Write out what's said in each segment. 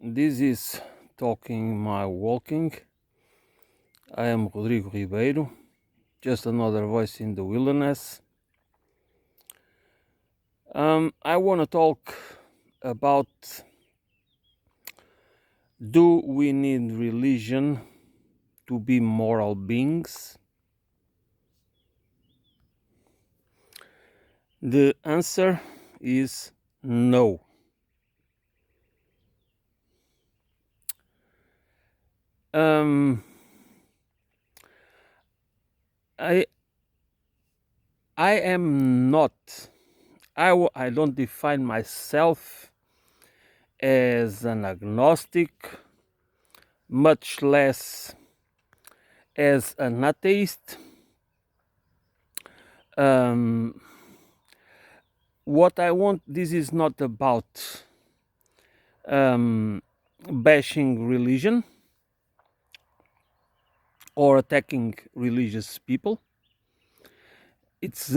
This is Talking My Walking. I am Rodrigo Ribeiro, just another voice in the wilderness. I want to talk about, do we need religion to be moral beings? The answer is no. I am not. I don't define myself as an agnostic, much less as an atheist. What I want, this is not about bashing religion or attacking religious people. It's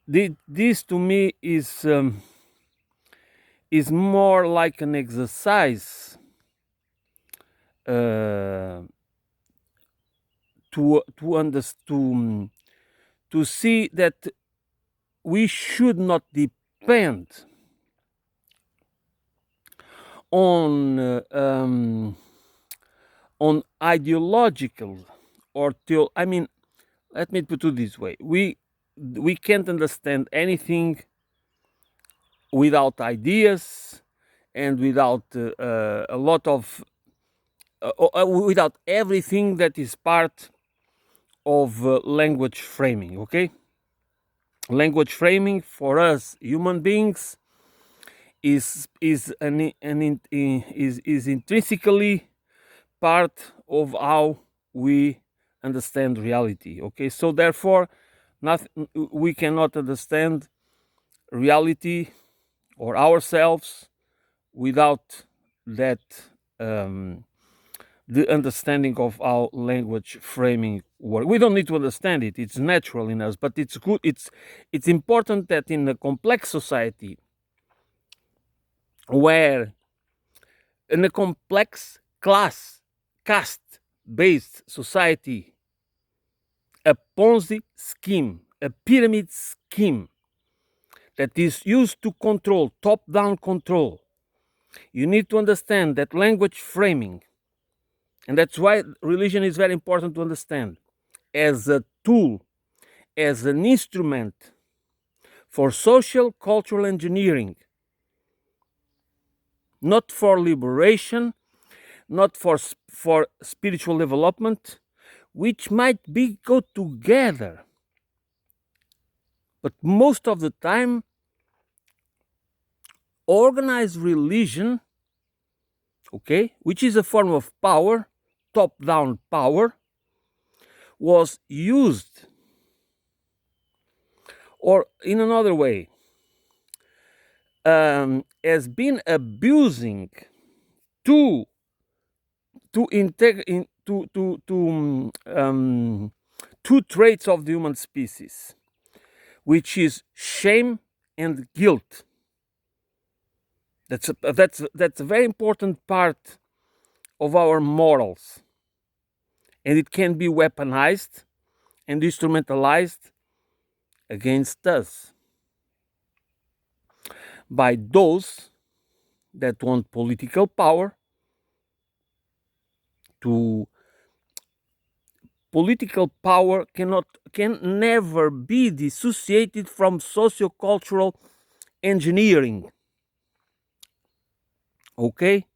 this to me is more like an exercise to see that we should not depend on ideological or let me put it this way: we can't understand anything without ideas and without a lot of without everything that is part of language framing. Okay, language framing for us human beings is intrinsically part of how we understand reality. Okay, so therefore nothing, we cannot understand reality or ourselves without that the understanding of how language framing works. We don't need to understand it, it's natural in us, but it's good, it's important that in a complex society, where in a complex caste based society, a Ponzi scheme, a pyramid scheme that is used to control, top down control, you need to understand that language framing, and that's why religion is very important to understand, as a tool, as an instrument for social cultural engineering, not for liberation, not for spiritual development, which might be go together, but most of the time organized religion, okay, which is a form of power, top-down power, was used, or in another way, has been abusing two traits of the human species, which is shame and guilt. That's a very important part of our morals, and it can be weaponized and instrumentalized against us by those that want political power. Political power can never be dissociated from sociocultural engineering, okay,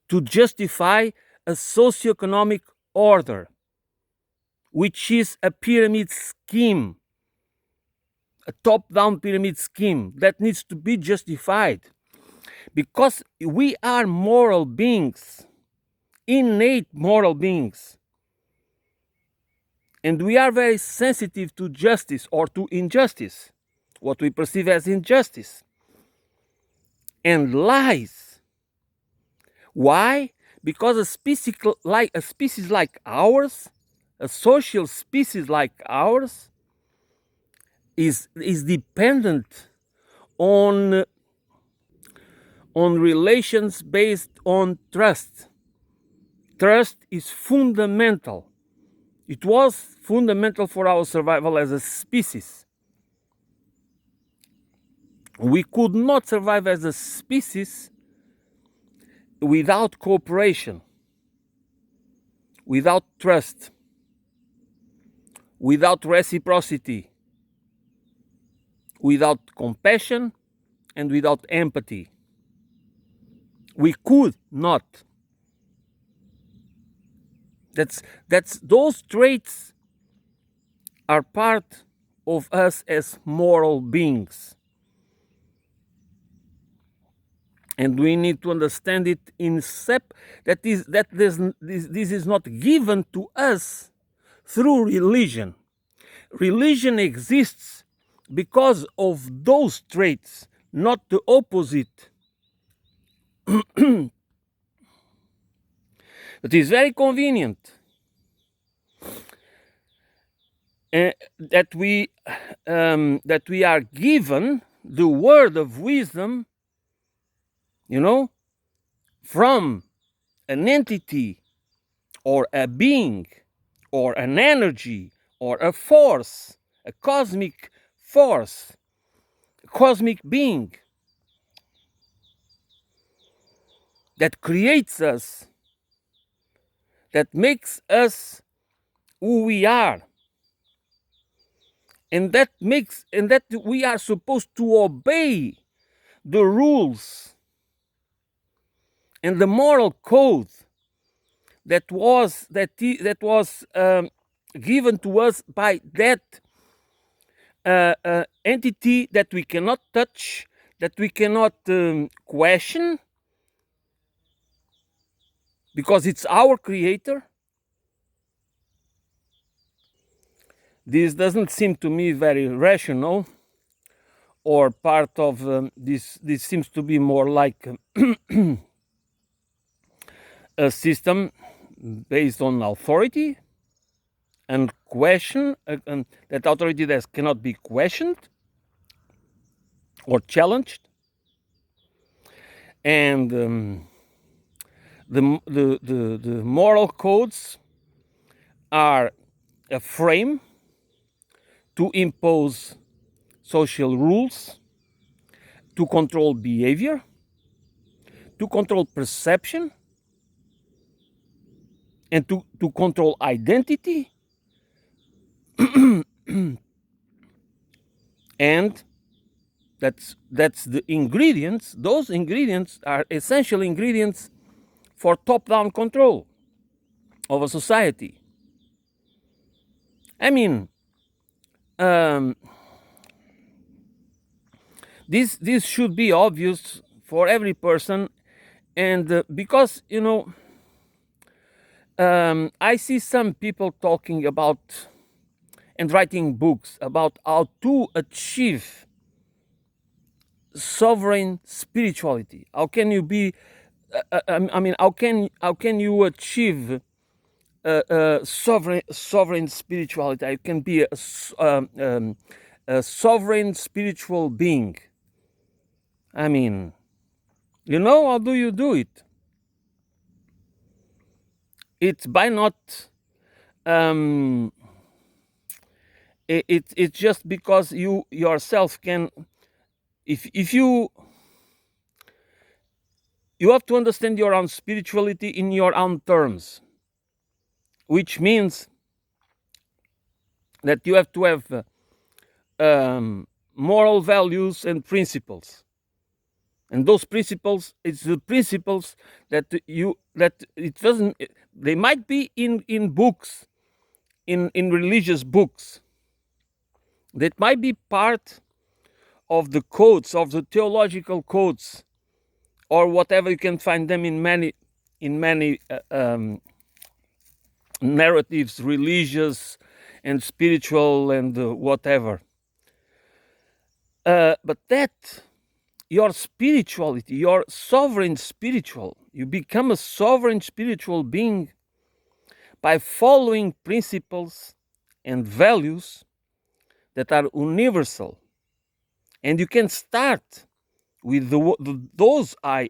to justify a socioeconomic order, which is a pyramid scheme, a top-down pyramid scheme that needs to be justified, because we are moral beings, innate moral beings, and we are very sensitive to justice or to injustice, what we perceive as injustice and lies. Why? Because a species like ours, a social species like ours, is dependent on on relations based on trust. Trust is fundamental. It was fundamental for our survival as a species. We could not survive as a species without cooperation, without trust, without reciprocity, without compassion, and without empathy. We could not. Those traits are part of us as moral beings. And we need to understand it this is not given to us through religion. Religion exists because of those traits, not the opposite. It is very convenient that we are given the word of wisdom, from an entity or a being or an energy or a force, a cosmic force, a cosmic being that creates us, that makes us who we are, and that we are supposed to obey the rules and the moral code that was given to us by that entity that we cannot touch, that we cannot question, because it's our creator. This doesn't seem to me very rational, or part of this. This seems to be more like a system based on authority and question, and that authority that cannot be questioned or challenged. And the moral codes are a frame to impose social rules, to control behavior, to control perception, and to control identity. And that's the ingredients. Those ingredients are essential ingredients for top-down control of a society. I mean, this should be obvious for every person, and because I see some people talking about and writing books about how to achieve sovereign spirituality. How can you be? How can you achieve sovereign spirituality? I can be a sovereign spiritual being. I mean, how do you do it? It's by not. It's just because you yourself can. If you have to understand your own spirituality in your own terms, which means that you have to have moral values and principles. And those principles, it's the principles that they might be in books, in religious books. That might be part of the codes, of the theological codes, or whatever. You can find them in many narratives, religious and spiritual and whatever. But that, your spirituality, your sovereign spiritual, you become a sovereign spiritual being by following principles and values that are universal. And you can start with those I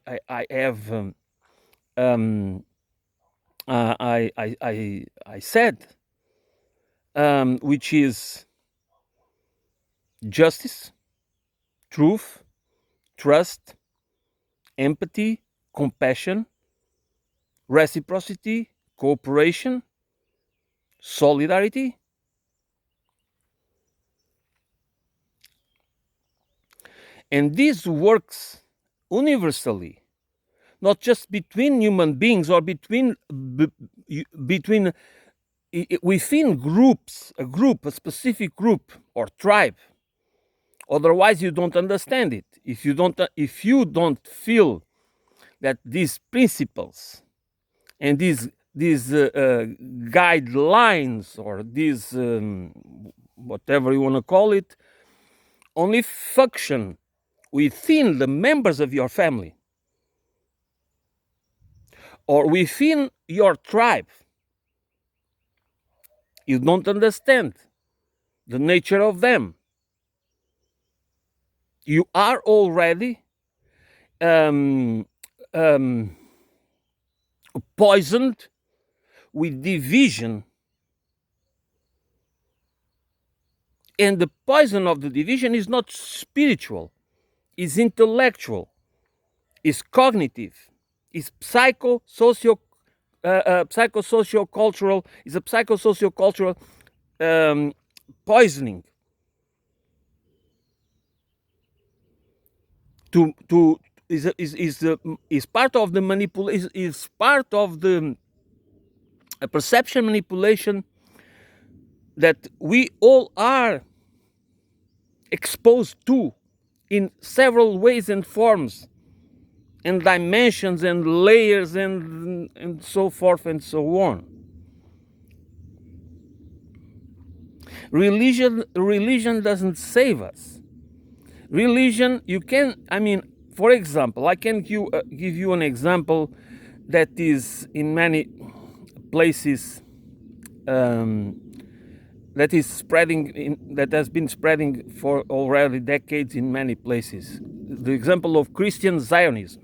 have um, I said, which is justice, truth, trust, empathy, compassion, reciprocity, cooperation, solidarity. And this works universally, not just between human beings or between within groups, a specific group or tribe. Otherwise, you don't understand it. If you don't feel that these principles and these guidelines or these whatever you want to call it only function within the members of your family or within your tribe, you don't understand the nature of them. You are already um, um, poisoned with division. And the poison of the division is not spiritual, is intellectual, is cognitive, is psychosocial-cultural, is a psychosociocultural poisoning to is part of the is part of the perception manipulation that we all are exposed to in several ways and forms and dimensions and layers and so forth and so on. Religion doesn't save us. Religion, you can, I mean, for example, I can give you an example that is in many places that is that has been spreading for already decades in many places. The example of Christian Zionism.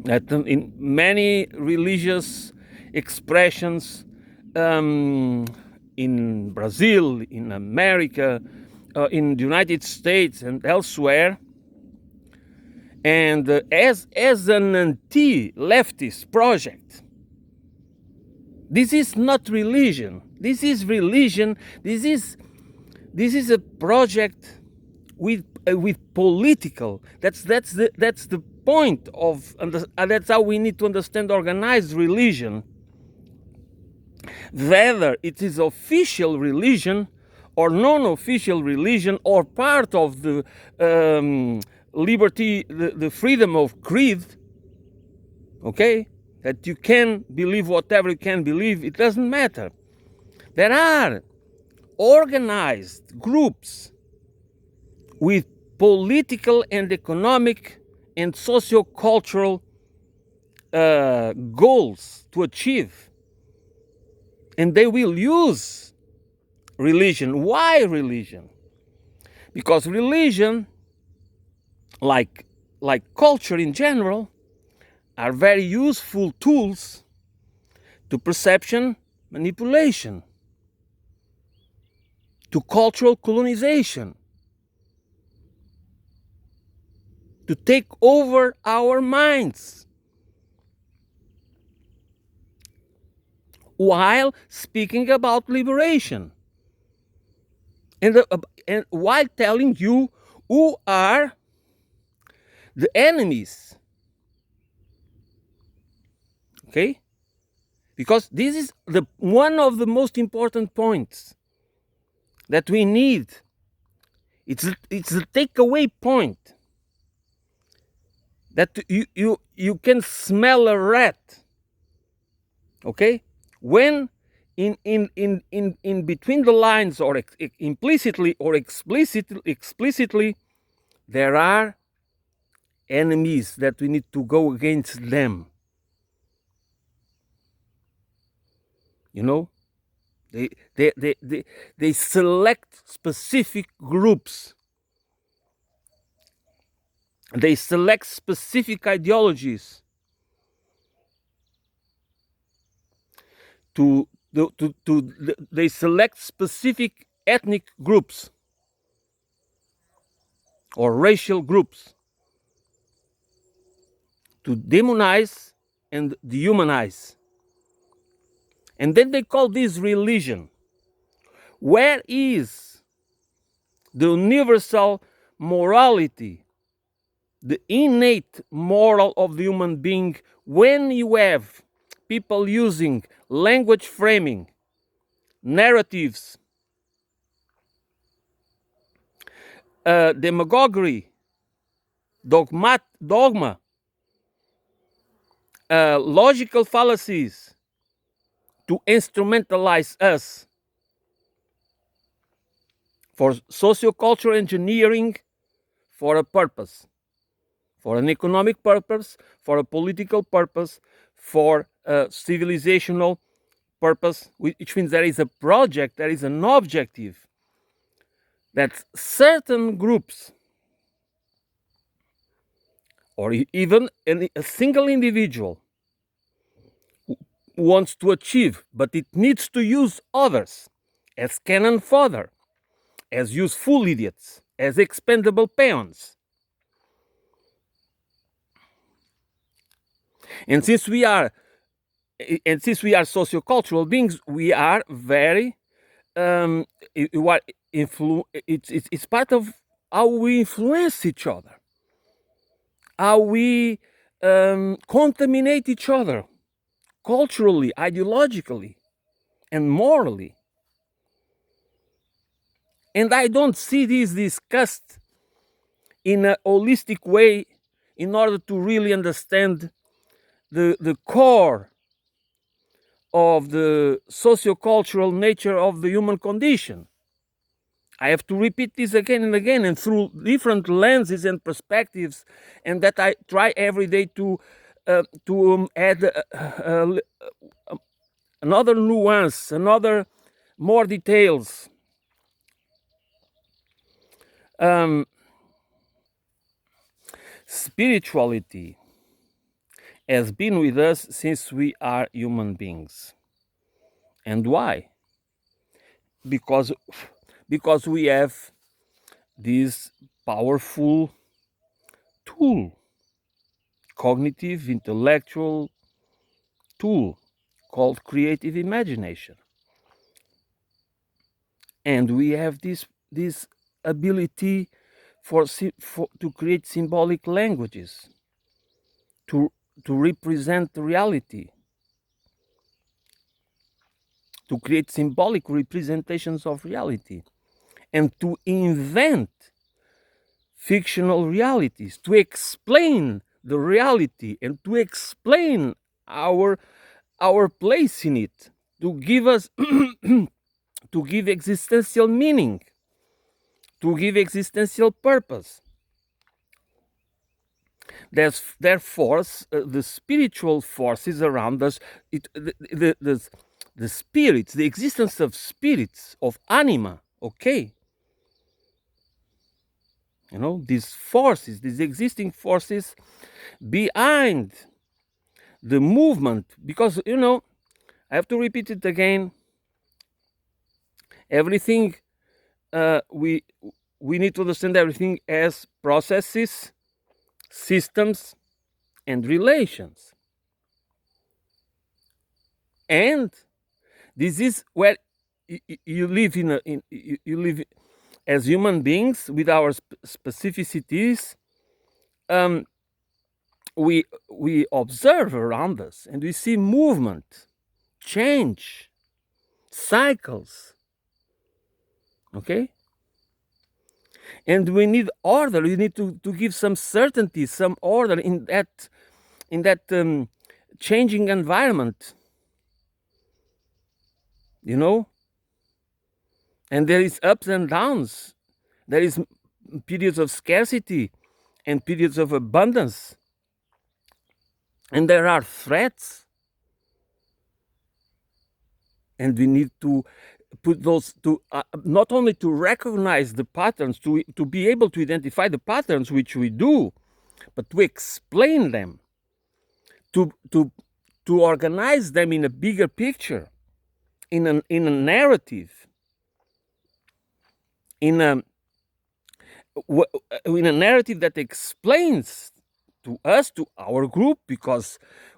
That in many religious expressions in Brazil, in America, in the United States and elsewhere, and as an anti-leftist project, this is not religion. This is religion. This is a project with political. That's the point of, that's how we need to understand organized religion. Whether it is official religion or non-official religion or part of the liberty, the freedom of creed, okay, that you can believe whatever you can believe, it doesn't matter. There are organized groups with political and economic and socio-cultural goals to achieve. And they will use religion. Why religion? Because religion, like culture in general, are very useful tools to perception manipulation, to cultural colonization, to take over our minds, while speaking about liberation, and while telling you who are the enemies. Okay? Because this is one of the most important points that we need. It's the takeaway point that you can smell a rat. Okay? When in between the lines, or implicitly or explicitly, there are enemies that we need to go against them. You know, they select specific groups They select specific ideologies they select specific ethnic groups or racial groups to demonize and dehumanize. And then they call this religion. Where is the universal morality, the innate moral of the human being, when you have people using language framing, narratives, demagoguery, dogma, logical fallacies to instrumentalize us for sociocultural engineering for a purpose, for an economic purpose, for a political purpose, for a civilizational purpose, which means there is a project, there is an objective that certain groups or even a single individual wants to achieve, but it needs to use others as cannon fodder, as useful idiots, as expendable peons. And since we are sociocultural beings, we are very it's part of how we influence each other, how we contaminate each other culturally, ideologically, and morally. And I don't see this discussed in a holistic way in order to really understand the core of the sociocultural nature of the human condition. I have to repeat this again and again, and through different lenses and perspectives, and that I try every day to add another nuance, another more details. Spirituality has been with us since we are human beings. And why? Because we have this powerful tool, cognitive, intellectual tool called creative imagination. And we have this ability to create symbolic languages, to represent reality, to create symbolic representations of reality, and to invent fictional realities, to explain the reality and to explain our place in it, to give us to give existential meaning, to give existential purpose. Therefore, the spiritual forces around us, the spirits, the existence of spirits, of anima, okay? You know, these forces, these existing forces behind the movement, because, you know, I have to repeat it again, everything, we need to understand everything as processes, systems, and relations. And this is where you live you live as human beings with our specificities. We observe around us and we see movement, change, cycles. Okay? And we need order. We need to give some certainty, some order in that changing environment. You know? And there is ups and downs. There is periods of scarcity and periods of abundance. And there are threats. And we need to put those to not only to recognize the patterns, to be able to identify the patterns, which we do, but to explain them, to organize them in a bigger picture, in a narrative, in a narrative that explains to us, to our group, because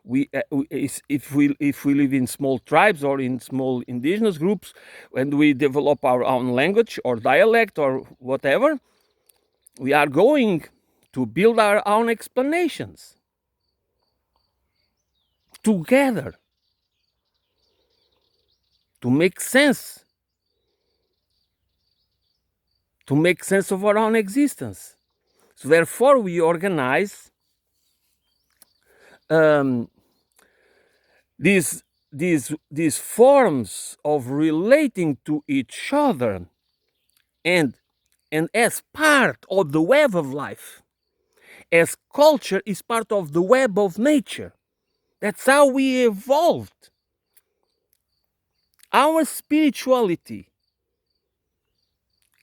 if we live in small tribes or in small indigenous groups, and we develop our own language or dialect or whatever, we are going to build our own explanations together to make sense of our own existence. So therefore we organize these forms of relating to each other, and as part of the web of life, as culture is part of the web of nature. That's how we evolved. Our spirituality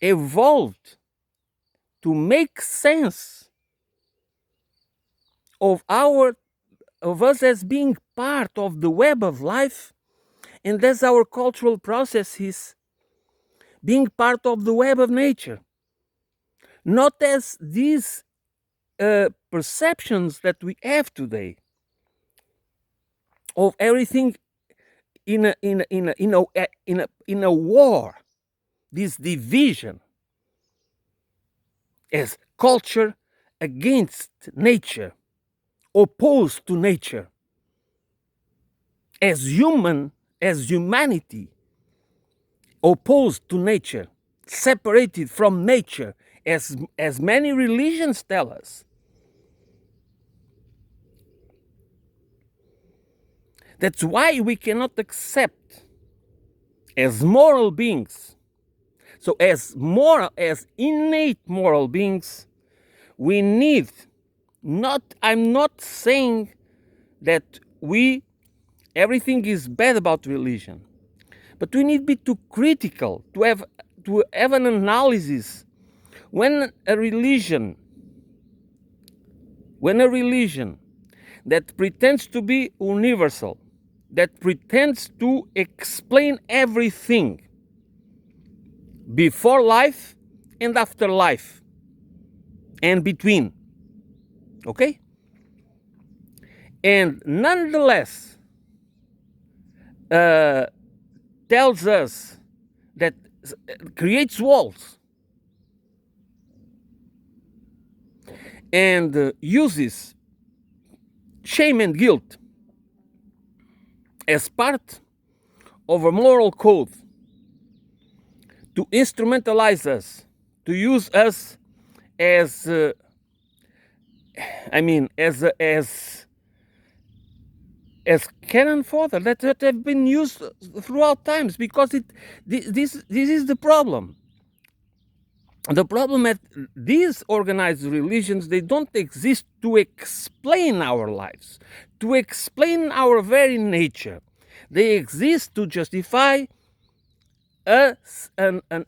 evolved to make sense of us as being part of the web of life, and as our cultural processes being part of the web of nature. Not as these perceptions that we have today of everything in a war, this division as culture against nature, opposed to nature, as humanity opposed to nature, separated from nature, as many religions tell us. That's why we cannot accept as moral beings. So as innate moral beings, we need I'm not saying that everything is bad about religion, but we need to be too critical, to have an analysis. When a religion that pretends to be universal, that pretends to explain everything before life and after life and between, okay? And nonetheless tells us that creates walls and uses shame and guilt as part of a moral code to instrumentalize us, to use us as cannon fodder that have been used throughout times, because this is the problem. The problem that these organized religions, they don't exist to explain our lives, to explain our very nature. They exist to justify an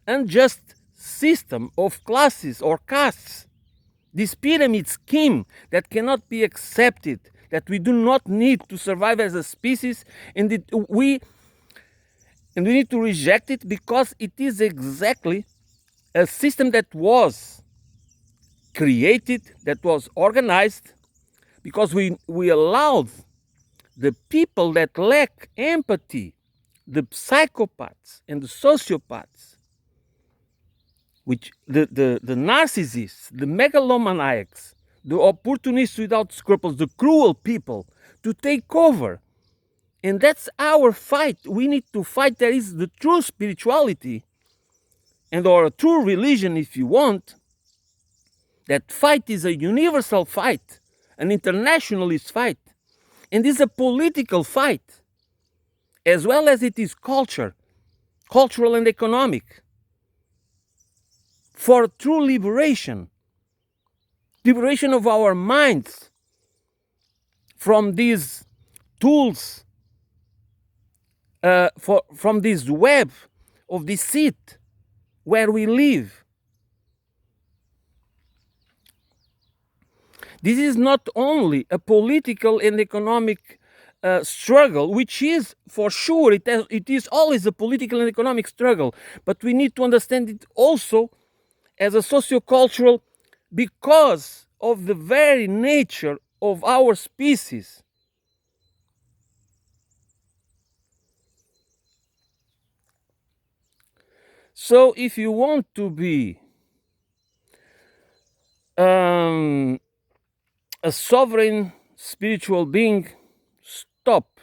unjust system of classes or castes, this pyramid scheme that cannot be accepted, that we do not need to survive as a species, and we need to reject it, because it is exactly a system that was created, that was organized, because we allowed the people that lack empathy, the psychopaths and the sociopaths, which the narcissists, the megalomaniacs, the opportunists without scruples, the cruel people, to take over. And that's our fight. We need to fight. There is the true spirituality, or a true religion, if you want. That fight is a universal fight, an internationalist fight, and is a political fight, as well as it is cultural and economic, for true liberation of our minds from these tools, from this web of deceit where we live. This is not only a political and economic struggle, which is for sure, it is always a political and economic struggle, but we need to understand it also as a sociocultural, because of the very nature of our species. So if you want to be a sovereign spiritual being, stop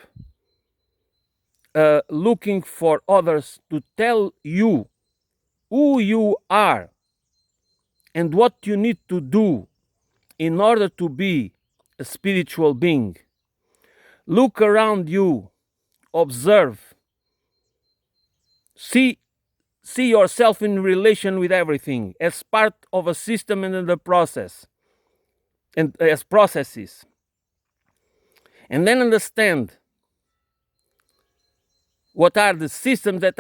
looking for others to tell you who you are and what you need to do in order to be a spiritual being. Look around you, observe, see yourself in relation with everything as part of a system and the process, and as processes, and then understand what are the systems that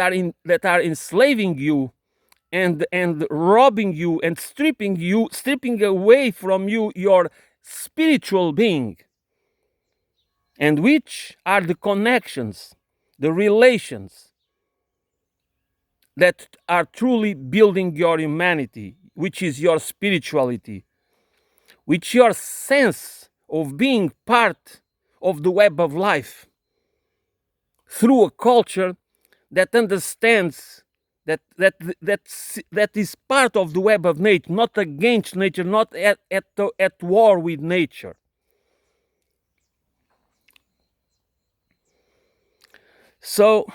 are enslaving you and robbing you and stripping away from you your spiritual being, and which are the connections, the relations that are truly building your humanity, which is your spirituality, which your sense of being part of the web of life through a culture that understands that is part of the web of nature, not against nature, not at war with nature. So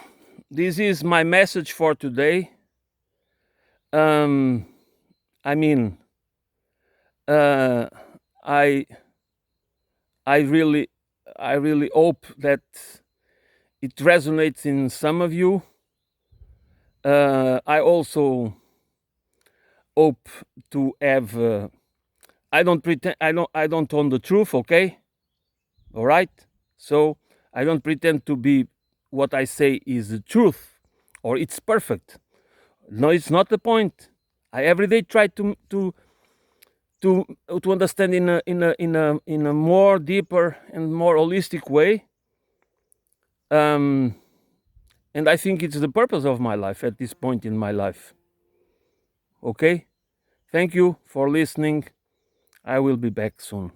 this is my message for today. I mean, I really hope that it resonates in some of you. I also hope to have. I don't pretend. I don't own the truth. Okay, all right. So I don't pretend to be what I say is the truth or it's perfect. No, it's not the point. I every day try to understand in a more deeper and more holistic way. And I think it's the purpose of my life at this point in my life. Okay? Thank you for listening. I will be back soon.